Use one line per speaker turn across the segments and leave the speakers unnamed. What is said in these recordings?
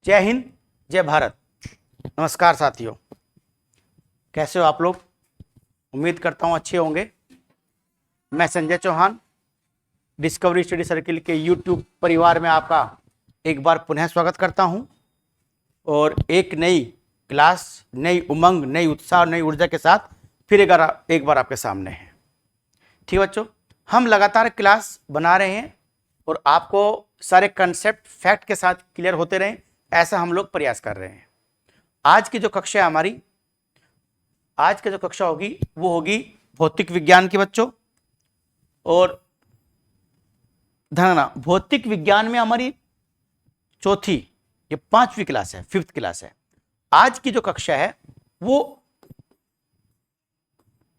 जय हिंद, जय भारत। नमस्कार साथियों, कैसे हो आप लोग? उम्मीद करता हूं अच्छे होंगे। मैं Sanjay Chauhan, Discovery Study Circle के यूट्यूब परिवार में आपका एक बार पुनः स्वागत करता हूं और एक नई क्लास, नई उमंग, नई उत्साह, नई ऊर्जा के साथ फिर एक बार आपके सामने है। ठीक है बच्चों, हम लगातार क्लास बना रहे हैं और आपको सारे कंसेप्ट फैक्ट के साथ क्लियर होते रहें, ऐसा हम लोग प्रयास कर रहे हैं। आज की जो कक्षा होगी वो होगी भौतिक विज्ञान की बच्चों। और ध्यान, भौतिक विज्ञान में हमारी चौथी, ये 5वीं क्लास है, 5th क्लास है। आज की जो कक्षा है वो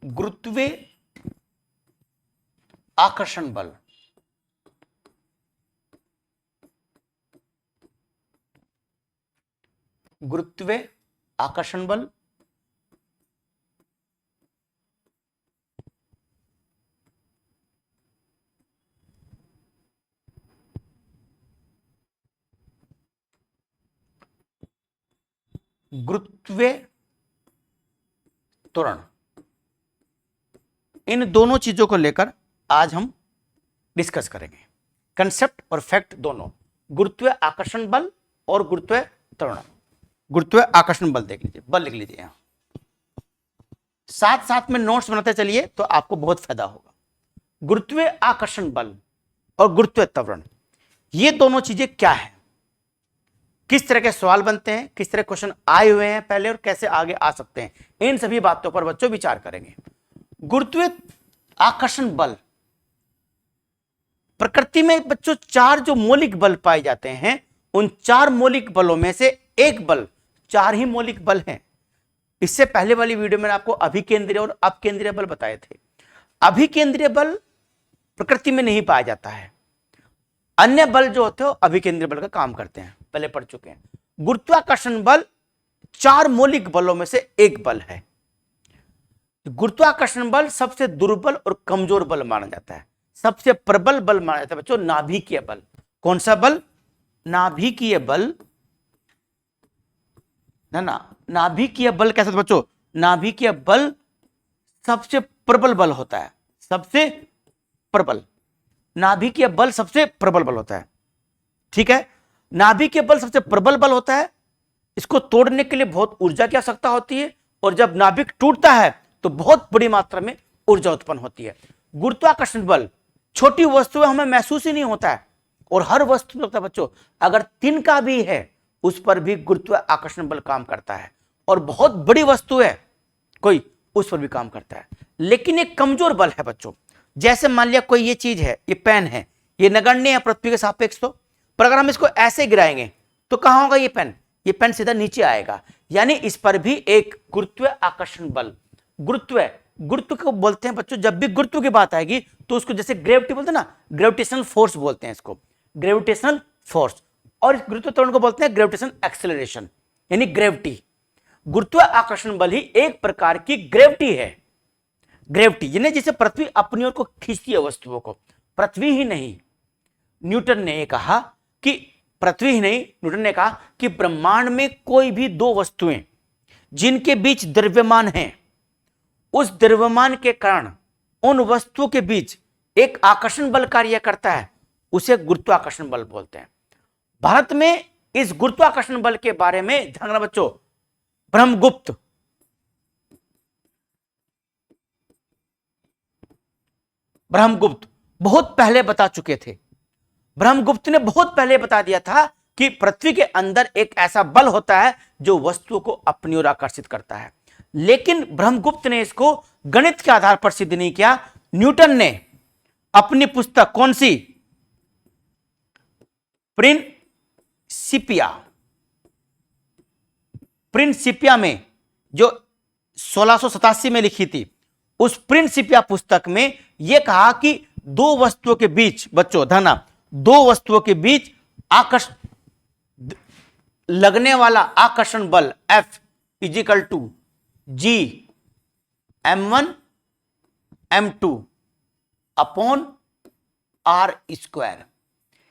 गुरुत्वीय आकर्षण बल, गुरुत्वीय आकर्षण बल, गुरुत्वीय त्वरण, इन दोनों चीजों को लेकर आज हम डिस्कस करेंगे। कंसेप्ट और फैक्ट दोनों, गुरुत्वीय आकर्षण बल और गुरुत्वीय त्वरण। गुरुत्वीय आकर्षण बल देख लीजिए, बल लिख लीजिए यहां, साथ साथ में नोट्स बनाते चलिए तो आपको बहुत फायदा होगा। गुरुत्वीय आकर्षण बल और गुरुत्वीय त्वरण, ये दोनों चीजें क्या है, किस तरह के सवाल बनते हैं, किस तरह क्वेश्चन आए हुए हैं पहले और कैसे आगे आ सकते हैं, इन सभी बातों पर बच्चों विचार करेंगे। गुरुत्वीय आकर्षण बल, प्रकृति में बच्चों 4 जो मौलिक बल पाए जाते हैं, उन 4 मौलिक बलों में से एक बल, 4 ही मौलिक बल हैं। इससे पहले वाली वीडियो में आपको अभिकेंद्रीय और अपकेंद्रीय बल बताए थे। अभिकेंद्रीय बल प्रकृति में नहीं पाया जाता है, अन्य बल जो होते हैं अभिकेंद्रीय बल का काम करते हैं, पहले पढ़ चुके हैं। गुरुत्वाकर्षण बल 4 मौलिक बलों में से एक बल है। गुरुत्वाकर्षण बल सबसे दुर्बल और कमजोर बल माना जाता है। सबसे प्रबल बल माना जाता है बच्चों नाभिकीय बल। कौन सा बल? नाभिकीय बल, ना नाभिकीय बल कैसा था बच्चों? नाभिकीय बल सबसे प्रबल बल होता है, सबसे प्रबल। नाभिकीय बल सबसे प्रबल बल होता है, ठीक है। नाभिकीय बल सबसे प्रबल बल होता है। इसको तोड़ने के लिए बहुत ऊर्जा की आवश्यकता होती है और जब नाभिक टूटता है तो बहुत बड़ी मात्रा में ऊर्जा उत्पन्न होती है। गुरुत्वाकर्षण बल छोटी वस्तुएं हमें महसूस ही नहीं होता है और हर वस्तु में लगता है बच्चों, अगर तिनका भी है उस पर भी गुरुत्व आकर्षण बल काम करता है, और बहुत बड़ी वस्तु है कोई, उस पर भी काम करता है। लेकिन एक कमजोर बल है बच्चों। जैसे मान लिया कोई ये चीज है, ये पेन है, ये नगण्य है पृथ्वी के सापेक्ष, तो पर अगर हम इसको ऐसे गिराएंगे तो कहां होगा ये पेन? ये पेन सीधा नीचे आएगा। यानी इस पर भी एक गुरुत्व आकर्षण बल, गुरुत्व को बोलते हैं बच्चों, जब भी गुरुत्व की बात आएगी तो उसको जैसे ग्रेविटी बोलते हैं ना, ग्रेविटेशनल फोर्स बोलते हैं इसको, ग्रेविटेशनल फोर्स। और इस गुरुत्व त्वरण को बोलते हैं ग्रेविटेशन एक्सेलरेशन, यानी ग्रेविटी। गुरुत्व आकर्षण बल ही एक प्रकार की ग्रेविटी है। ग्रेविटी यानी जिसे पृथ्वी अपनी ओर को खींचती है वस्तुओं को। पृथ्वी ही नहीं, न्यूटन ने ये कहा कि पृथ्वी ही नहीं, न्यूटन ने कहा कि ब्रह्मांड में कोई भी 2 वस्तुएं जिनके बीच द्रव्यमान है, उस द्रव्यमान के कारण उन वस्तुओं के बीच एक आकर्षण बल कार्य करता है, उसे गुरुत्वाकर्षण बल बोलते हैं। भारत में इस गुरुत्वाकर्षण बल के बारे में ध्यान रखना बच्चों, ब्रह्मगुप्त बहुत पहले बता चुके थे। ब्रह्मगुप्त ने बहुत पहले बता दिया था कि पृथ्वी के अंदर एक ऐसा बल होता है जो वस्तुओं को अपनी ओर आकर्षित करता है। लेकिन ब्रह्मगुप्त ने इसको गणित के आधार पर सिद्ध नहीं किया। न्यूटन ने अपनी पुस्तक कौन सी, प्रिंसिपिया में, जो 1687 में लिखी थी, उस प्रिंसिपिया पुस्तक में यह कहा कि 2 वस्तुओं के बीच बच्चों, धना 2 वस्तुओं के बीच लगने वाला आकर्षण बल F = G m1 m2 upon R²।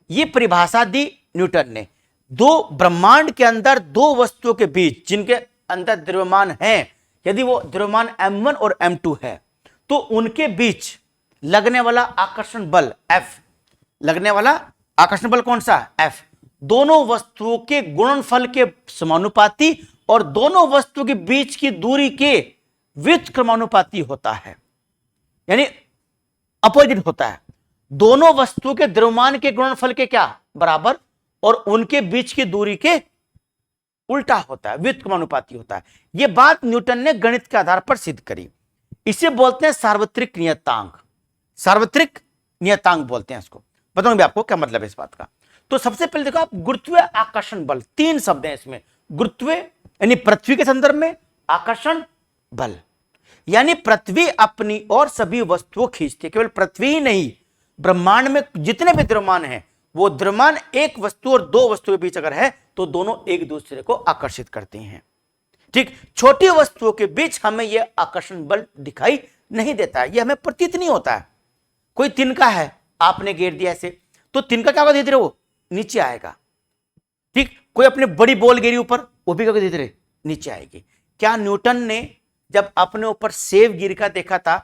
यह परिभाषा दी न्यूटन ने। दो ब्रह्मांड के अंदर दो वस्तुओं के बीच जिनके अंदर द्रव्यमान है, यदि वो द्रव्यमान m1 और m2 है, तो उनके बीच लगने वाला आकर्षण बल F, लगने वाला आकर्षण बल कौन सा? F, दोनों वस्तुओं के गुणनफल के समानुपाती और दोनों वस्तुओं के बीच की दूरी के व्युत्क्रमानुपाती होता है, यानी अपोजिट होता है। दोनों वस्तुओं के द्रव्यमान के गुणनफल के क्या बराबर और उनके बीच की दूरी के उल्टा होता है, व्युत्क्रमानुपाती होता है। यह बात न्यूटन ने गणित के आधार पर सिद्ध करी। इसे बोलते हैं सार्वत्रिक नियतांक, सार्वत्रिक नियतांक बोलते हैं इसको। बताऊंगा आपको क्या मतलब है इस बात का। तो सबसे पहले देखो आप, गुरुत्वीय आकर्षण बल, तीन शब्द हैं इसमें। गुरुत्वीय यानी पृथ्वी के संदर्भ में, आकर्षण बल यानी पृथ्वी अपनी और सभी वस्तुओं खींचती है। केवल पृथ्वी ही नहीं, ब्रह्मांड में जितने भी द्रव्यमान हैं, वो द्रव्यमान एक वस्तु और दो वस्तुओं के बीच अगर है तो दोनों एक दूसरे को आकर्षित करते हैं। ठीक, छोटी वस्तुओं के बीच हमें यह आकर्षण बल दिखाई नहीं देता है, यह हमें प्रतीत नहीं होता है। कोई तिनका है, आपने गिर दिया ऐसे, तो तिनका क्या होगा, धीरे धीरे वो नीचे आएगा। ठीक, कोई अपने बड़ी बॉल गिरी ऊपर, वो भी धीरे धीरे नीचे आएगी। क्या न्यूटन ने जब अपने ऊपर सेब गिर का देखा था,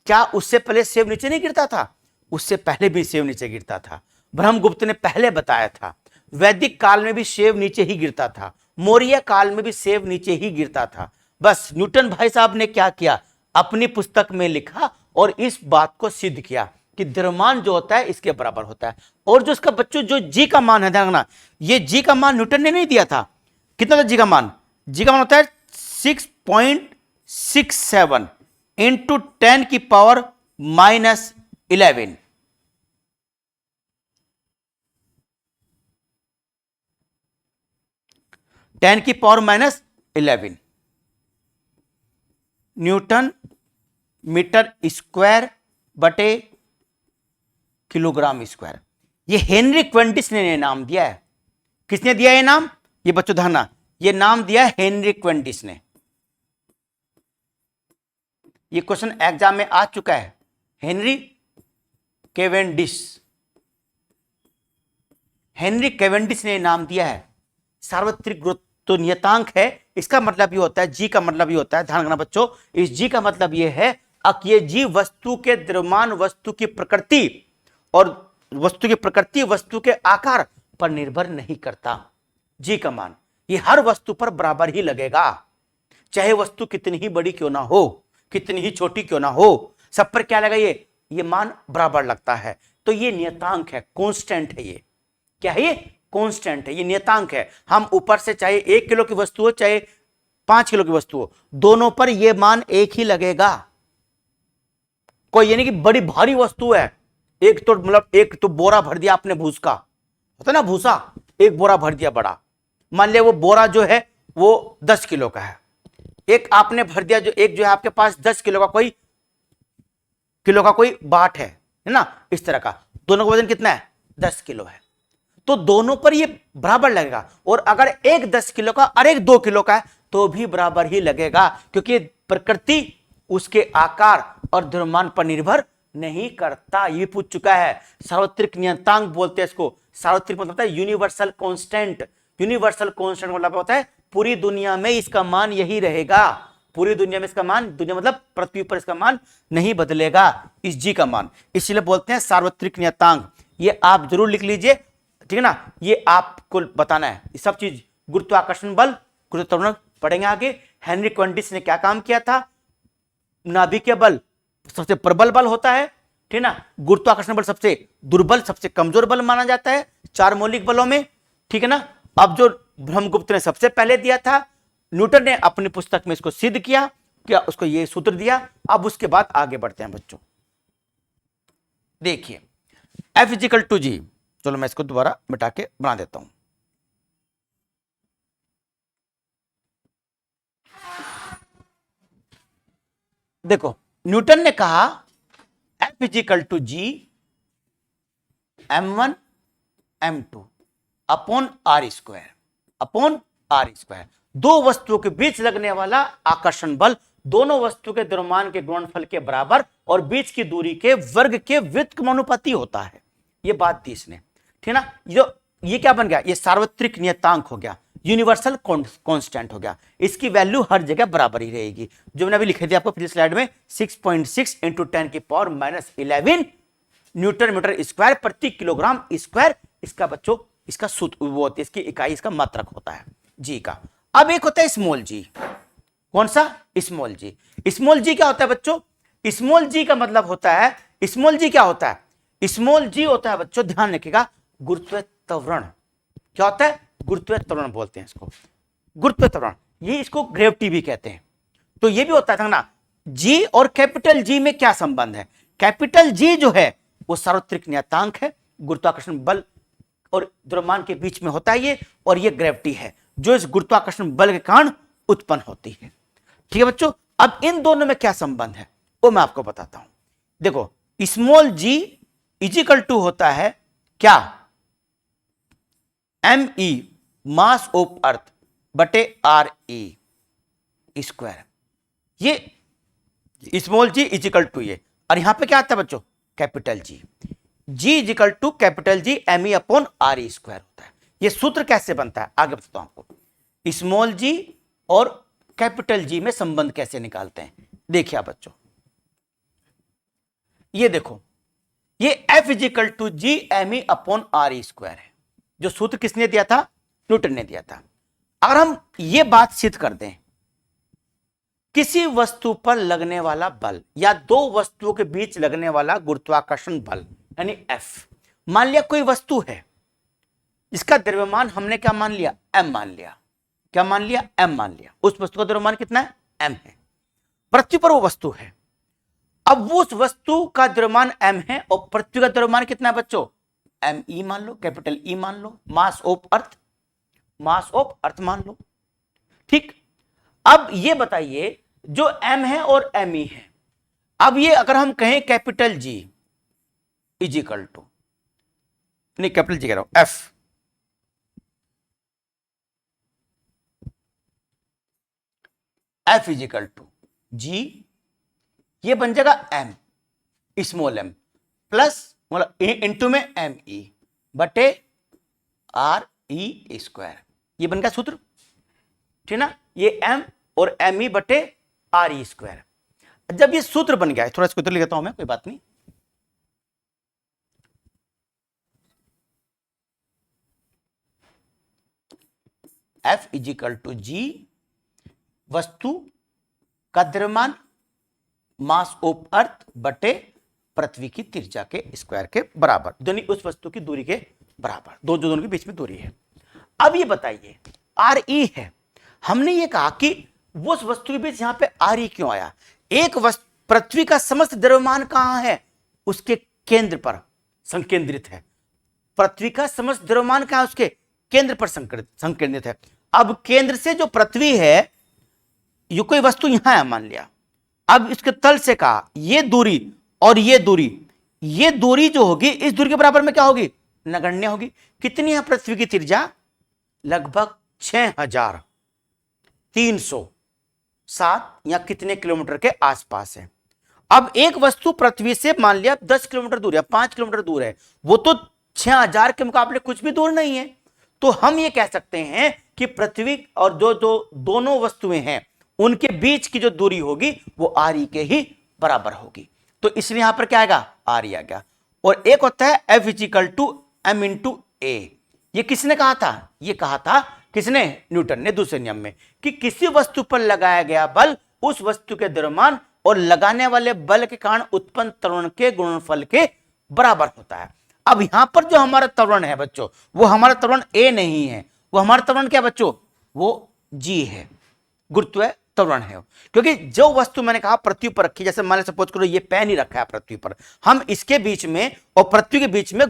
क्या उससे पहले सेब नीचे नहीं गिरता था? उससे पहले भी सेब नीचे गिरता था। ब्रह्मगुप्त ने पहले बताया था, वैदिक काल में भी सेब नीचे ही गिरता था, मौर्य काल में भी सेब नीचे ही गिरता था। बस न्यूटन भाई साहब ने क्या किया, अपनी पुस्तक में लिखा और इस बात को सिद्ध किया कि द्रव्यमान जो होता है इसके बराबर होता है। और जो इसका बच्चों जो जी का मान है, ध्यान रखना, ये जी का मान न्यूटन ने नहीं दिया था। कितना था जी का मान? जी का मान होता है 6.67 इंटू 10 की पावर -11। टेन की पावर -11 न्यूटन मीटर स्क्वायर बटे किलोग्राम स्क्वायर। ये हेनरी क्वेंटिस ने नाम दिया है। किसने दिया ये नाम? ये बच्चों ध्यान, ये नाम दिया है हेनरी क्वेंटिस ने। ये क्वेश्चन एग्जाम में आ चुका है, हेनरी कैवेंडिश। हेनरी कैवेंडिश ने नाम दिया है। सार्वत्रिक गुरुत्व नियतांक है, इसका मतलब ये होता है, जी का मतलब ये होता है, ध्यान रखना बच्चों, इस जी का मतलब ये है कि ये जी वस्तु के द्रव्यमान, वस्तु की प्रकृति और वस्तु की प्रकृति वस्तु के आकार पर निर्भर नहीं करता। जी का मान ये हर वस्तु पर बराबर ही लगेगा, चाहे वस्तु कितनी ही बड़ी क्यों ना हो, कितनी ही छोटी क्यों ना हो, सब पर क्या लगा, ये मान बराबर लगता है। तो ये नियतांक है, कांस्टेंट है। ये क्या है? ये कांस्टेंट है, ये नियतांक है। हम ऊपर से चाहे 1 किलो की वस्तु हो चाहे 5 किलो की वस्तु हो, दोनों पर यह मान एक ही लगेगा। कोई यानी कि बड़ी भारी वस्तु है, एक तो मतलब एक तो बोरा भर दिया आपने भूस का, होता ना भूसा, एक बोरा भर दिया बड़ा, मान लिया वो बोरा जो है वो 10 किलो का है, एक आपने भर दिया जो एक जो है आपके पास 10 किलो का कोई बाट है ना, इस तरह का, दोनों का वजन कितना है? 10 किलो है। तो दोनों पर ये बराबर लगेगा। और अगर एक 10 किलो का और एक 2 किलो का है तो भी बराबर ही लगेगा, क्योंकि प्रकृति उसके आकार और द्रव्यमान पर निर्भर नहीं करता। ये पूछ चुका है। सार्वत्रिक नियतांक बोलते हैं इसको। सार्वत्रिक मतलब होता है यूनिवर्सल कांस्टेंट। यूनिवर्सल कांस्टेंट मतलब होता है पूरी दुनिया में इसका मान यही रहेगा, पूरी दुनिया में इसका मान, दुनिया मतलब पृथ्वी पर इसका मान नहीं बदलेगा, इस जी का मान, इसलिए बोलते हैं सार्वत्रिक नियतांक। ये आप जरूर लिख लीजिए, ठीक है ना, ये आपको बताना है। ये सब चीज गुरुत्वाकर्षण बल, गुरुत्वाकर्षण पढ़ेंगे आगे। हेनरी क्वेंटिस ने क्या काम किया था? नाभिकीय बल सबसे प्रबल बल होता है, ठीक है ना, गुरुत्वाकर्षण बल सबसे दुर्बल, सबसे कमजोर बल माना जाता है 4 मौलिक बलों में, ठीक है ना। अब जो ब्रह्मगुप्त ने सबसे पहले दिया था, न्यूटन ने अपनी पुस्तक में इसको सिद्ध किया, क्या उसको ये सूत्र दिया। अब उसके बाद आगे बढ़ते हैं बच्चों। देखिए F=g, चलो मैं इसको दोबारा मिटा के बना देता हूं। देखो न्यूटन ने कहा F=g m1 m2 upon r square. दो वस्तुओं के बीच लगने वाला आकर्षण बल दोनों वस्तु के द्रव्यमान के गुणनफल के बराबर और बीच की दूरी के वर्ग के व्युत्क्रमानुपाती होता है। ये बात थी इसने, ठीक है ना। ये क्या बन गया, ये सार्वत्रिक नियतांक हो गया, यूनिवर्सल कांस्टेंट हो गया, इसकी वैल्यू हर जगह बराबर ही रहेगी। जो मैंने अभी लिखे थे आपको पिछली स्लाइड में 6.6 × 10⁻⁻11 न्यूटन मीटर स्क्वायर प्रति किलोग्राम स्क्वायर, इसका बच्चों इसका सूत्र वो होती है, इसकी इकाई, इसका मात्रक होता है जी का। अब एक होता है स्मॉल जी, कौन सा, स्मॉल जी। स्मॉल जी क्या होता है बच्चों, स्मॉल जी का मतलब होता है, स्मॉल जी क्या होता है, स्मॉल जी होता है बच्चों, ध्यान रखिएगा, गुरुत्वीय त्वरण। क्या होता है, गुरुत्वीय त्वरण बोलते हैं इसको, गुरुत्वीय त्वरण, ये इसको ग्रेविटी भी कहते हैं। तो ये भी होता था ना, जी और कैपिटल जी में क्या संबंध है, कैपिटल जी जो है वो सार्वत्रिक नियतांक है, गुरुत्वाकर्षण बल और द्रव्यमान के बीच में होता है ये, और ये ग्रेविटी है जो इस गुरुत्वाकर्षण बल के कारण उत्पन्न होती है। ठीक है बच्चों, अब इन दोनों में क्या संबंध है वो मैं आपको बताता हूं। देखो स्मॉल जी इजिकल टू होता है क्या, ME मास ऑफ अर्थ बटे RE स्क्वायर, ये स्मॉल जी इजिकल टू ये, और यहां पे क्या आता है बच्चों, capital G, G equal to capital G ME upon RE square होता है। ये सूत्र कैसे बनता है आगे बताता हूं आपको, स्मॉल जी और कैपिटल जी में संबंध कैसे निकालते हैं। देखिए बच्चों, ये देखो, ये F equal to G ME upon RE square है, जो सूत्र किसने दिया था, न्यूटन ने दिया था। अगर हम ये बात सिद्ध कर दें, किसी वस्तु पर लगने वाला बल या दो वस्तुओं के बीच लगने वाला गुरुत्वाकर्षण बल यानी F, मान लिया कोई वस्तु है, इसका द्रव्यमान हमने क्या मान लिया, m मान लिया, क्या मान लिया, m मान लिया, उस वस्तु का द्रव्यमान कितना है, m है, पृथ्वी पर वो वस्तु है। अब वो उस वस्तु का द्रव्यमान m है और पृथ्वी का द्रव्यमान कितना है बच्चों, ME मान लो, कैपिटल E मान लो, मास ऑफ अर्थ, मास ऑफ अर्थ मान लो। ठीक, अब ये बताइए जो m है और ME है, अब ये अगर हम कहें कैपिटल G इजिकल टू, नहीं कैपिटल G कह रहा हूं, F इजिकल टू G, ये बन जाएगा m स्मॉल m प्लस मतलब इंटू में ME बटे RE स्क्वायर, ये बन गया सूत्र, ठीक ना, ये m और ME बटे RE स्क्वायर। जब ये सूत्र बन गया, थोड़ा इसको इधर लिखता हूं मैं, कोई बात नहीं, F इजिकल टू G वस्तु का द्रव्यमान मास ऑफ अर्थ बटे पृथ्वी की त्रिज्या के स्क्वायर के बराबर, यानी उस वस्तु की दूरी के बराबर, दोनों के बीच में दूरी है। अब ये बताइए RE है, हमने ये कहा कि वो उस वस्तु के बीच यहां पे RE क्यों आया, एक वस्तु पृथ्वी का समस्त द्रव्यमान कहां है, उसके केंद्र पर संकेंद्रित है, पृथ्वी का समस्त द्रव्यमान कहां है, उसके केंद्र पर संकेंद्रित है। अब केंद्र से जो पृथ्वी है, ये कोई वस्तु यहां है मान लिया, अब इसके तल से कहा ये दूरी और ये दूरी जो होगी इस दूरी के बराबर में क्या होगी, नगण्य होगी। कितनी है पृथ्वी की त्रिज्या, लगभग 6307 या कितने किलोमीटर के आसपास है। अब एक वस्तु पृथ्वी से मान लिया 10 किलोमीटर दूर है, 5 किलोमीटर दूर है, वो तो 6000 के मुकाबले कुछ भी दूर नहीं है। तो हम ये कह सकते हैं कि पृथ्वी और जो दोनों वस्तुएं हैं उनके बीच की जो दूरी होगी वो RE के ही बराबर होगी। तो इसलिए यहां पर क्या आएगा, RE आ गया। और एक होता है F equal to M into A, ये किसने कहा था, ये कहा था किसने, न्यूटन ने, दूसरे नियम में, कि किसी वस्तु पर लगाया गया बल उस वस्तु के द्रव्यमान और लगाने वाले बल के कारण उत्पन्न त्वरण के गुणनफल के बराबर होता है। अब यहां पर जो हमारा त्वरण है बच्चों, वो हमारा त्वरण A नहीं है, वो हमारा त्वरण क्या बच्चों, वो G है, गुरुत्वीय त्वरण है। क्योंकि जो वस्तु मैंने कहा पृथ्वी पर रखी, जैसे मान सपोज करो ये पेन ही रखा है पृथ्वी पर, हम इसके बीच में और पृथ्वी के बीच में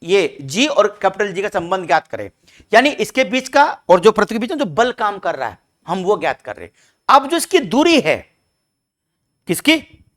ये G और कैपिटल G का संबंध ज्ञात करें, यानी इसके बीच का और जो पृथ्वी के बीच में जो बल काम कर रहा है हम वो ज्ञात कर रहे। अब जो इसकी दूरी है, किसकी,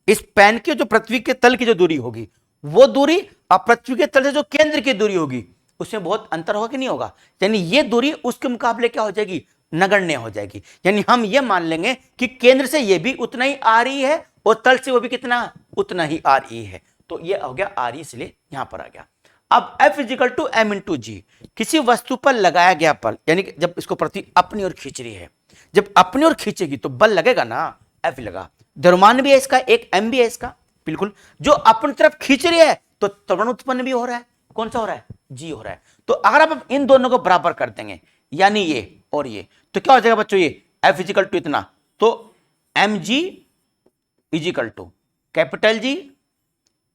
इस पेन की जो पृथ्वी के तल की जो दूरी होगी वो दूरी अब पृथ्वी के तल से जो केंद्र की दूरी होगी उसमें बहुत अंतर होगा कि नहीं होगा, यानी ये दूरी उसके मुकाबले क्या हो जाएगी, नगण्य हो जाएगी। यानी हम ये मान लेंगे कि केंद्र से ये भी उतना ही RE है और तल से वो भी कितना, उतना ही RE है। तो ये हो गया RE, इसलिए यहां पर आ गया। अब F equal to M into G, किसी वस्तु पर लगाया गया बल, यानी कि जब इसको पृथ्वी अपनी ओर खींच रही है, जब अपनी ओर खींचेगी तो बल लगेगा ना, F लगा। द्रव्यमान भी है इसका, एक m भी है इसका, बिल्कुल। जो अपनी तरफ खींच रही है तो त्वरण उत्पन्न भी हो रहा है, कौन सा हो रहा है, g हो रहा है। तो अगर आप इन दोनों को बराबर कर देंगे, यानी ये और ये, तो क्या हो जाएगा बच्चों, ये F इजिकल टू इतना, तो M G equal to capital G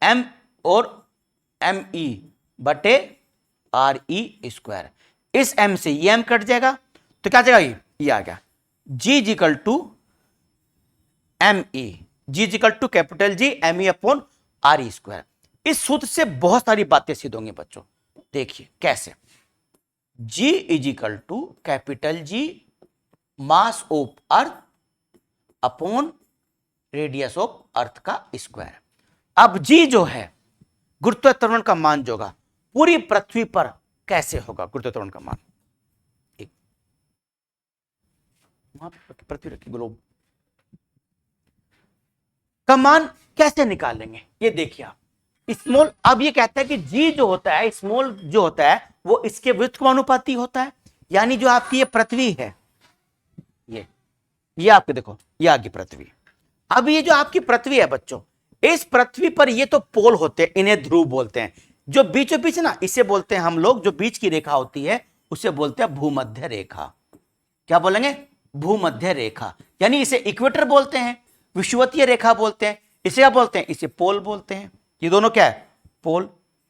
m और एम ई बटे आर ई स्क्वायर। इस m से ये m कट जाएगा, तो क्या जाएगा, ये आ गया g equal to M E, G equal to capital G M E upon R E square. इस सूत्र से बहुत सारी बातें सिद्ध होंगी बच्चों, देखिए कैसे। g equal to capital G mass of earth upon radius of earth का स्क्वायर। अब g जो है गुरुत्व त्वरण का मान जो होगा पूरी पृथ्वी पर कैसे होगा, गुरुत्व त्वरण का मान, वहां पर पृथ्वी रखी ग्लोब का मान कैसे निकालेंगे, ये देखिए आप। स्मॉल, अब ये कहता है कि g जो होता है, स्मॉल जो होता है वो इसके विरुद्ध के अनुपाती होता है, यानी जो आपकी ये पृथ्वी है, ये आपके देखो, ये आगे पृथ्वी। अब ये जो आपकी पृथ्वी है बच्चों, इस पृथ्वी पर ये तो पोल होते हैं, इन्हें ध्रुव बोलते हैं। जो बीचों बीच ना, इसे बोलते हैं हम लोग, जो बीच की रेखा होती है उसे बोलते हैं भूमध्य रेखा। क्या बोलेंगे, भूमध्य रेखा, यानी इसे इक्वेटर बोलते हैं, विषुवतीय रेखा बोलते हैं, इसे क्या बोलते हैं, इसे पोल बोलते हैं। ये दोनों क्या है, पोल,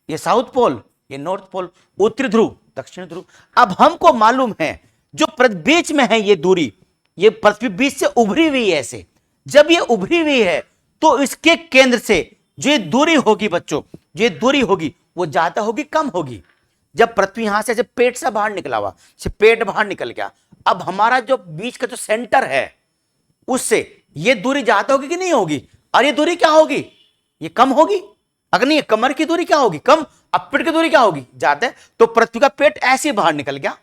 ये साउथ पोल, ये नॉर्थ पोल, उत्तरी ध्रुव, दक्षिण ध्रुव। अब हमको मालूम है जो बीच में है ये दूरी, ये पृथ्वी बीच से उभरी हुई है ऐसे, जब ये उभरी हुई है तो इसके केंद्र से जो ये दूरी होगी बच्चों, जो ये दूरी होगी वो ज्यादा होगी कम होगी। जब पृथ्वी यहां से पेट से बाहर निकला हुआ, पेट बाहर निकल गया, अब हमारा जो बीच का जो सेंटर है उससे ये दूरी ज्यादा होगी कि नहीं होगी, और ये दूरी क्या होगी, ये कम होगी। अगर नहीं, कमर की दूरी क्या होगी, कम, अब पेट की दूरी क्या होगी, ज्यादा है। तो पृथ्वी का पेट ऐसे बाहर निकल गया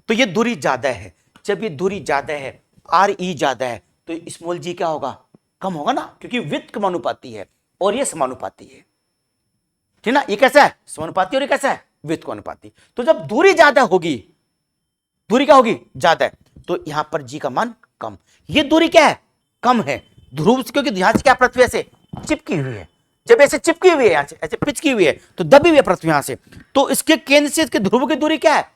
तो ये दूरी ज्यादा है। जब ये दूरी ज्यादा है, आर ई ज्यादा है, तो स्मॉल जी क्या होगा, कम होगा ना, क्योंकि वित्त समानुपाती है और ये समानुपाती है, ठीक ना। ये कैसा है, समानुपाती, और ये कैसा है, वित्त अनुपाती। तो जब दूरी ज्यादा होगी, दूरी क्या होगी, ज्यादा है, तो यहां पर जी का मान कम। ये दूरी क्या है, कम है ध्रुव से, क्योंकि यहां से क्या पृथ्वी ऐसे चिपकी हुई है, जब ऐसे चिपकी हुई है, यहां से ऐसे पिचकी हुई है तो दबी हुई है पृथ्वी यहां से, तो इसके केंद्र से इसके ध्रुव की दूरी क्या है,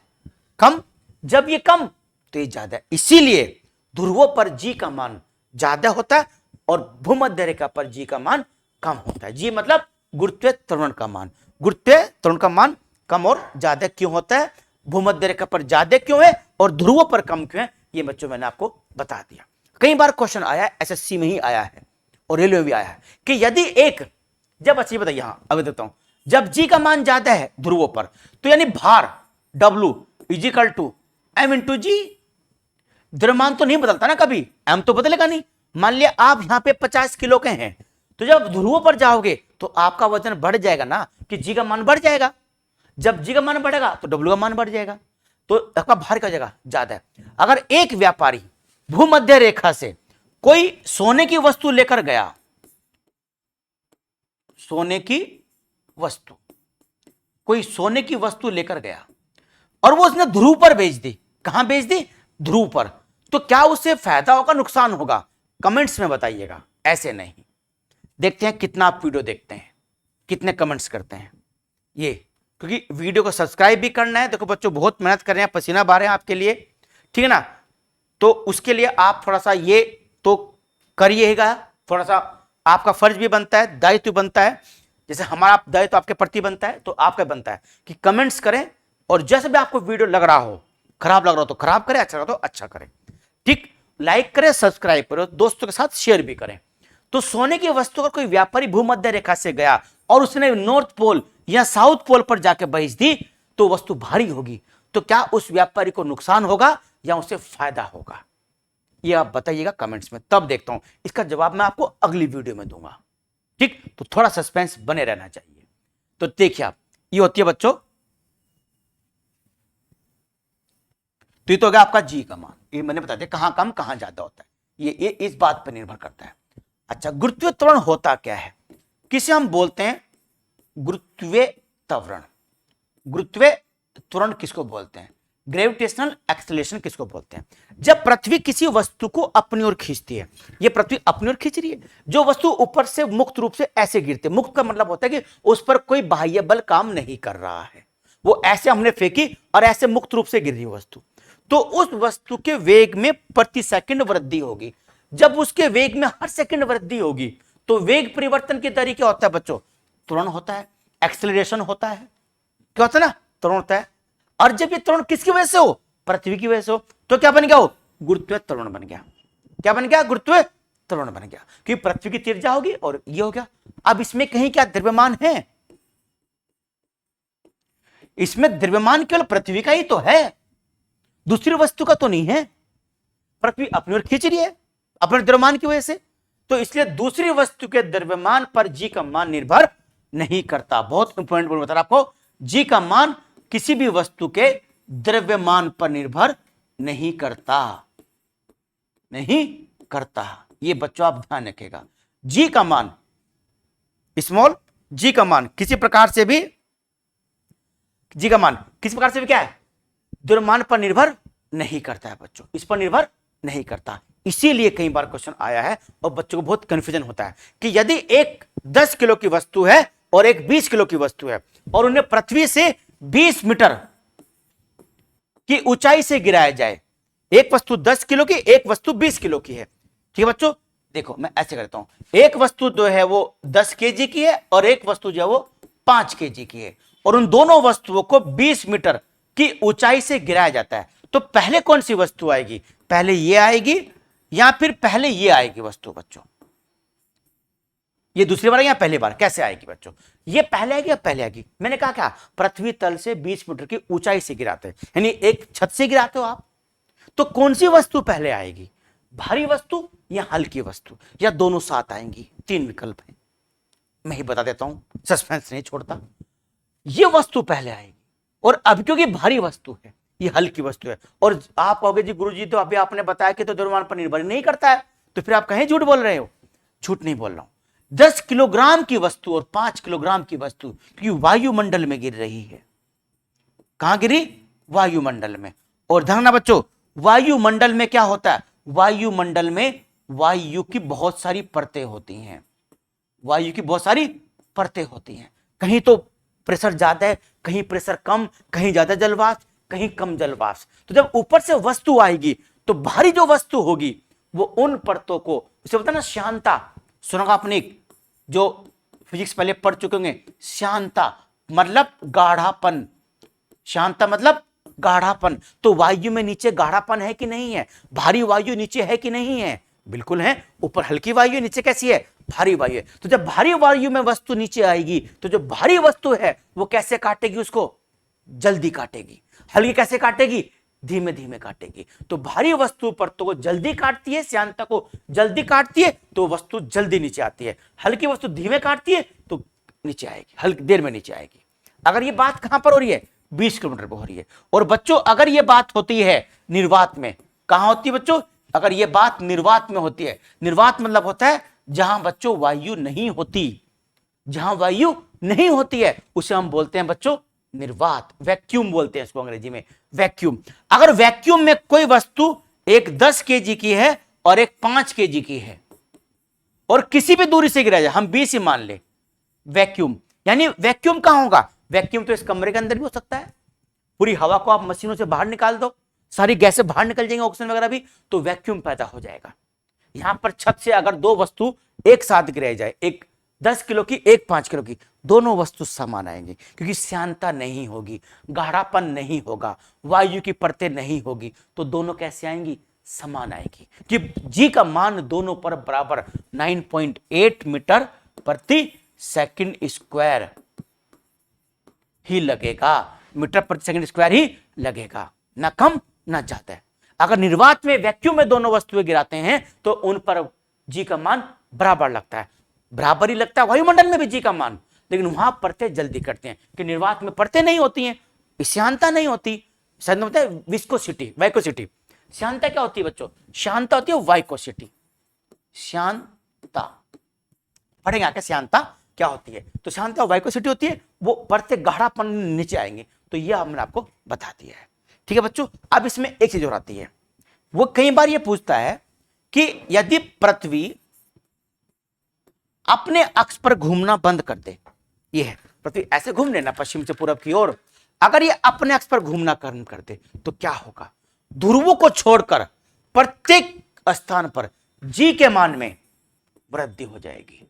कम। जब ये कम तो ये ज्यादा है, इसीलिए ध्रुवों पर जी का मान ज्यादा होता है और भूमध्य रेखा पर जी का मान कम होता है। जी मतलब गुरुत्वीय त्वरण का मान, गुरुत्वीय त्वरण का मान कम और ज्यादा क्यों होता है, भूमध्य रेखा पर ज्यादा क्यों है और ध्रुवों पर कम क्यों है, ये बच्चों मैंने आपको बता दिया। कई बार क्वेश्चन आया है, एसएससी में ही आया है और रेलवे में भी आया है कि यदि एक, जब अच्छी बताइए, यहां अभी देता हूं, जब जी का मान ज्यादा है ध्रुवों पर, तो यानी भार W equal to M into G, द्रव्यमान तो नहीं बदलता ना कभी, एम तो बदलेगा नहीं। मान लिया आप यहां पे 50 किलो के हैं, तो जब ध्रुवों पर जाओगे तो आपका वजन बढ़ जाएगा ना, कि जी का मान बढ़ जाएगा। जब जी का मान बढ़ेगा तो डब्ल्यू का मान बढ़ जाएगा, तो आपका भार क्या हो जाएगा, ज्यादा है। अगर एक व्यापारी भूमध्य रेखा से कोई सोने की वस्तु लेकर गया, सोने की वस्तु, कोई सोने की वस्तु लेकर गया और वो उसने ध्रुव पर बेच दी, कहां बेच दी, ध्रुव पर, तो क्या उससे फायदा होगा, नुकसान होगा, कमेंट्स में बताइएगा। ऐसे नहीं, देखते हैं कितना आप वीडियो देखते हैं, कितने कमेंट्स करते हैं ये, क्योंकि वीडियो को सब्सक्राइब भी करना है। देखो बच्चों बहुत मेहनत कर रहे हैं, पसीना बहा रहे हैं आपके लिए, ठीक है ना, तो उसके लिए आप थोड़ा सा ये तो करिएगा, थोड़ा सा आपका फर्ज भी बनता है, दायित्व बनता है, जैसे हमारा दायित्व आपके प्रति बनता है, तो आपका बनता है कि कमेंट्स करें, और जैसे भी आपको वीडियो लग रहा हो, खराब लग रहा हो तो खराब करें, अच्छा लग रहा हो तो अच्छा करें, ठीक, लाइक करें, सब्सक्राइब करें, दोस्तों के साथ शेयर भी करें। तो सोने की वस्तु का कोई व्यापारी भूमध्य रेखा से गया और उसने नॉर्थ पोल या साउथ पोल पर जाकर बेच दी, तो वस्तु भारी होगी, तो क्या उस व्यापारी को नुकसान होगा या उसे फायदा होगा, ये आप बताइएगा कमेंट्स में, तब देखता हूं इसका जवाब मैं आपको अगली वीडियो में दूंगा, ठीक। तो थोड़ा सस्पेंस बने रहना चाहिए। तो देखिए आप, ये होती है बच्चों, तो ये तो हो गया आपका जी का मान, ये मैंने बता दिया कहां कम कहां ज्यादा होता है, ये इस बात पर निर्भर करता है। अच्छा, गुरुत्वीय त्वरण होता क्या है, किसे हम बोलते हैं गुरुत्वीय त्वरण, गुरुत्वीय त्वरण किसको बोलते हैं, ग्रेविटेशनल एक्सेलरेशन किसको बोलते हैं। जब पृथ्वी किसी वस्तु को अपनी ओर खींचती है, ये पृथ्वी अपनी ओर खींच रही है, जो वस्तु ऊपर से मुक्त रूप से ऐसे गिरती है, मुक्त का मतलब होता है कि उस पर कोई बाह्य बल काम नहीं कर रहा है, वो ऐसे हमने फेंकी और ऐसे मुक्त रूप से गिर रही वस्तु, तो उस वस्तु के वेग में प्रति सेकंड वृद्धि होगी। जब उसके वेग में हर सेकंड वृद्धि होगी तो वेग परिवर्तन के तरीके होता है बच्चों, त्वरण होता है, एक्सेलरेशन होता है, क्या होता है ना, त्वरण होता है। और जब ये त्वरण किसकी वजह से हो, पृथ्वी की वजह से हो, तो क्या बन गया हो, गुरुत्वीय त्वरण बन गया। क्या बन गया, गुरुत्वीय त्वरण बन गया, क्योंकि पृथ्वी की त्रिज्या होगी और ये हो गया। अब इसमें कहीं क्या द्रव्यमान है, इसमें द्रव्यमान केवल पृथ्वी का ही तो है, दूसरी वस्तु का तो नहीं है। पृथ्वी अपनी ओर खींच रही है अपने द्रव्यमान की वजह से, तो इसलिए दूसरी वस्तु के द्रव्यमान पर जी का मान निर्भर नहीं करता। बहुत इंपॉर्टेंट बता रहा आपको, जी का मान किसी भी वस्तु के द्रव्यमान पर निर्भर नहीं करता, नहीं करता। ये बच्चों आप ध्यान रखिएगा, जी का मान, स्मॉल जी का मान किसी प्रकार से भी, जी का मान किसी प्रकार से भी क्या है, द्रव्यमान पर निर्भर नहीं करता है बच्चों, इस पर निर्भर नहीं करता। इसीलिए कई बार क्वेश्चन आया है और बच्चों को बहुत कंफ्यूजन होता है कि यदि एक 10 किलो की वस्तु है और एक 20 किलो की वस्तु है और उन्हें पृथ्वी से 20 मीटर की ऊंचाई से गिराया जाए, एक वस्तु 10 किलो की, एक वस्तु 20 किलो की है, ठीक है बच्चों। देखो मैं ऐसे करता हूं, एक वस्तु जो है वो 10 केजी की है और एक वस्तु जो है वो 5 केजी की है, और उन दोनों वस्तुओं को 20 मीटर की ऊंचाई से गिराया जाता है, तो पहले कौन सी वस्तु आएगी, पहले ये आएगी या फिर पहले ये आएगी वस्तु बच्चों, ये दूसरी बार या पहली बार, कैसे आएगी बच्चों, ये पहले आएगी या पहले आएगी। मैंने कहा क्या, पृथ्वी तल से 20 मीटर की ऊंचाई से गिराते हैं, यानी एक छत से गिराते हो आप, तो कौन सी वस्तु पहले आएगी, भारी वस्तु या हल्की वस्तु, या दोनों साथ आएंगी। 3 विकल्प है, मैं ही बता देता हूं, सस्पेंस नहीं छोड़ता। ये वस्तु पहले आएगी, और अब क्योंकि भारी वस्तु है, ये हल्की वस्तु है, और आप कहोगे जी गुरुजी तो अभी आपने बताया कि तो द्रव्यमान पर निर्भर नहीं करता है, तो फिर आप कहीं झूठ बोल रहे हो। झूठ नहीं बोल रहा हूं, 10 किलोग्राम की वस्तु और 5 किलोग्राम की वस्तु, क्योंकि वायुमंडल में गिर रही है, कहां गिरी, वायुमंडल में। और ध्यान रखना बच्चों, वायुमंडल में क्या होता है, वायुमंडल में वायु की बहुत सारी परतें होती हैं, वायु की बहुत सारी परतें होती हैं, कहीं तो प्रेशर ज्यादा है, कहीं प्रेशर कम, कहीं ज्यादा जलवाष्प, कहीं कम जलवाष्प। तो जब ऊपर से वस्तु आएगी तो भारी जो वस्तु होगी वो उन परतों को, उसे बोलते हैं ना श्यानता, सुना आपने, जो फिजिक्स पहले पढ़ चुके होंगे, श्यानता मतलब गाढ़ापन, शांता मतलब गाढ़ापन। तो वायु में नीचे गाढ़ापन है कि नहीं है, भारी वायु नीचे है कि नहीं है, बिल्कुल है, ऊपर हल्की वायु, नीचे कैसी है, भारी वायु है। तो जब भारी वायु में वस्तु नीचे आएगी तो जो भारी वस्तु है वो कैसे काटेगी, उसको जल्दी काटेगी, हल्की कैसे काटेगी, धीमे धीमे काटेगी। तो भारी वस्तु पर तो वो जल्दी काटती है, श्यानता को जल्दी काटती है तो वस्तु जल्दी नीचे आती है, हल्की वस्तु धीमे काटती है तो नीचे आएगी, हल्की देर में नीचे आएगी। अगर ये बात कहां पर हो रही है, 20 किलोमीटर पर हो रही है। और बच्चों अगर ये बात होती है निर्वात में, कहां होती है बच्चों, अगर ये बात निर्वात में होती है, निर्वात मतलब होता है जहां बच्चों वायु नहीं होती, जहां वायु नहीं होती है उसे हम बोलते हैं बच्चों निर्वात, वैक्यूम बोलते हैं इसको अंग्रेजी में, वैक्यूम। अगर वैक्यूम में कोई वस्तु एक 10 केजी की है और एक 5 केजी की है और किसी भी दूरी से गिरा जाए, हम 20 ही मान ले, वैक्यूम, यानी वैक्यूम कहां होगा, वैक्यूम तो इस कमरे के अंदर भी हो सकता है, पूरी हवा को आप मशीनों से बाहर निकाल दो, सारी गैसें बाहर निकल जाएंगी, ऑक्सीजन वगैरह भी, तो वैक्यूम पैदा हो जाएगा। यहां पर छत से अगर दो वस्तु एक साथ गिराई जाए, एक 10 किलो की, एक 5 किलो की, दोनों वस्तु समान आएंगी, क्योंकि श्यानता नहीं होगी, गाढ़ापन नहीं होगा, वायु की परतें नहीं होगी, तो दोनों कैसे आएंगी, समान आएगी। कि जी का मान दोनों पर बराबर 9.8 मीटर प्रति सेकंड स्क्वायर ही लगेगा, मीटर प्रति सेकंड स्क्वायर ही लगेगा, ना कम ना ज्यादा है। अगर निर्वात में वैक्यूम में दोनों वस्तुएं गिराते हैं तो उन पर जी का मान बराबर लगता है, बराबर ही लगता है वायुमंडल में भी जी का मान, लेकिन वहां परतें जल्दी करते हैं कि निर्वात में परतें नहीं होती हैं, श्यानता नहीं होती, होता है विस्कोसिटी, वाइकोसिटी। श्यानता क्या होती है बच्चों, शांता होती है वाइकोसिटी, शांता पढ़ेंगे आके, श्यानता क्या होती है, तो शांतता वाइकोसिटी होती है, वो बढ़ते गाढ़ापन नीचे आएंगे। तो ये हमने आपको बता दिया है। ठीक है बच्चों, अब इसमें एक चीज और आती है, वो कई बार ये पूछता है कि यदि पृथ्वी अपने अक्ष पर घूमना बंद कर दे, ये है पृथ्वी ऐसे घूम लेना पश्चिम से पूरब की ओर, अगर ये अपने अक्ष पर घूमना कर्म कर दे तो क्या होगा? ध्रुवों को छोड़कर प्रत्येक स्थान पर जी के मान में वृद्धि हो जाएगी।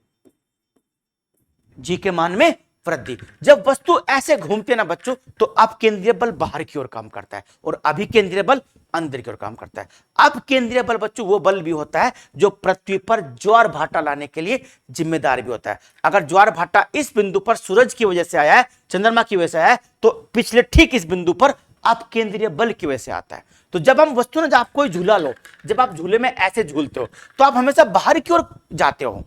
जी के मान में वृद्धि। जब वस्तु ऐसे घूमते हैं ना बच्चों, तो अब केंद्रीय बल बाहर की ओर काम करता है और अभी केंद्रीय बल अंदर की ओर काम करता है। अब केंद्रीय बल बच्चों वो बल भी होता है जो पृथ्वी पर ज्वार भाटा लाने के लिए जिम्मेदार भी होता है। अगर ज्वार भाटा इस बिंदु पर सूरज की वजह से आया है, चंद्रमा की वजह से आया है, तो पिछले ठीक इस बिंदु पर आप केंद्रीय बल की वजह से आता है। तो जब हम वस्तु ना, जब आप कोई झूला लो, जब आप झूले में ऐसे झूलते हो तो आप हमेशा बाहर की ओर जाते हो,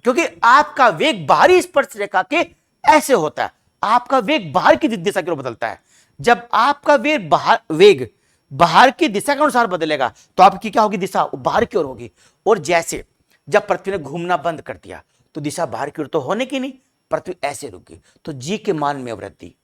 क्योंकि आपका वेग बाहरी स्पर्श रेखा के ऐसे होता है। आपका वेग बाहर की दिशा की ओर बदलता है। जब आपका वेग बाहर की दिशा के अनुसार बदलेगा तो आपकी क्या होगी? दिशा बाहर की ओर होगी। और जैसे जब पृथ्वी ने घूमना बंद कर दिया तो दिशा बाहर की ओर तो होने की नहीं, पृथ्वी ऐसे रुकी, तो जी के मान में वृद्धि,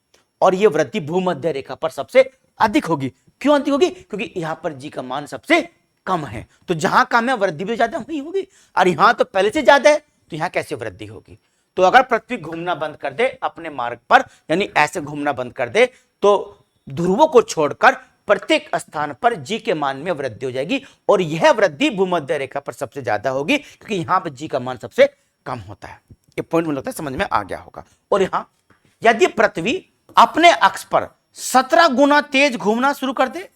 और यह वृद्धि भूमध्य रेखा पर सबसे अधिक होगी। क्यों अधिक होगी? क्योंकि यहां पर जी का मान सबसे कम है, तो जहां कम है वृद्धि भी ज्यादा वही होगी, और यहां तो पहले से ज्यादा है, तो यहां कैसे वृद्धि होगी? तो अगर पृथ्वी घूमना बंद कर दे अपने मार्ग पर, यानी ऐसे घूमना बंद कर दे, तो ध्रुवों को छोड़कर प्रत्येक स्थान पर जी के मान में वृद्धि हो जाएगी, और यह वृद्धि भूमध्य रेखा पर सबसे ज्यादा होगी, क्योंकि यहां पर जी का मान सबसे कम होता है। ये पॉइंट मुझे लगता है समझ में आ गया होगा। और यहां यदि पृथ्वी अपने अक्ष पर 17 गुना तेज घूमना शुरू कर दे,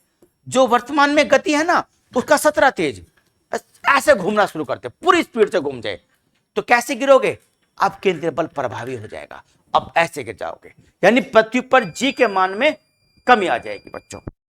जो वर्तमान में गति है ना उसका 17 तेज, ऐसे घूमना शुरू करते, पूरी स्पीड से घूम जाए, तो कैसे गिरोगे? अब केंद्रीय बल प्रभावी हो जाएगा, अब ऐसे गिर जाओगे, यानी पृथ्वी पर जी के मान में कमी आ जाएगी बच्चों।